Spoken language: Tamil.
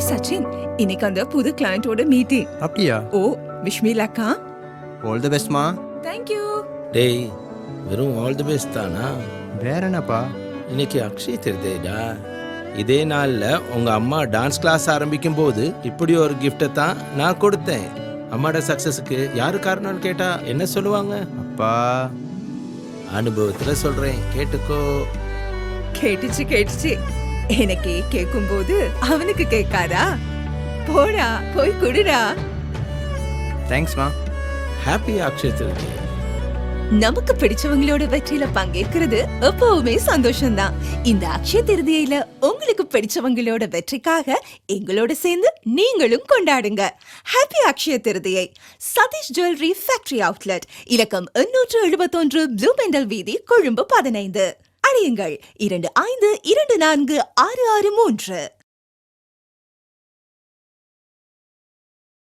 சச்சின், இன்னைக்கு அந்த புது கிளையண்டோட மீட்டிங். அப்படியா? ஓ, விஷ்மி லக்கா. ஆல் தி பெஸ்ட்மா. தேங்க்யூ. டேய், வெறும் ஆல் தி பெஸ்ட் தானா? வேற என்னப்பா? இன்னைக்கு அக்ஷய திருதேடா. இதே நாள்ல உங்க அம்மா டான்ஸ் கிளாஸ் ஆரம்பிக்கும் போது இப்படி ஒரு கிஃப்டை தான் நான் கொடுத்தேன். அம்மாட சக்சஸுக்கு யாரு காரணம்னு கேட்டா என்ன சொல்லுவாங்க? அப்பா, அனுபவத்துல சொல்றேன், கேட்டுக்கோ. கேட்டுச்சு. எனக்கே கேட்கும் போது அவனுக்கு கேட்காதா? போடா, போய் குடுடா. தேங்க்ஸ்மா. ஹாப்பி அக்ஷய திருதே. நமக்கு பிடிச்சவங்களோட வெற்றியில பங்கேற்கிறது எப்பவுமே சந்தோஷம்தான். இந்த அக்ஷய திருதியில உங்களுக்கு பிடிச்சவங்களோட வெற்றிக்காக எங்களோட சேர்ந்து நீங்களும் கொண்டாடுங்க. Happy Akshaya Tritiya. Satish jewellery factory outlet, இலக்கம் 871 ப்ளூ பெண்டல் வீதி, கொழும்பு 15. அழையுங்கள் 25246663.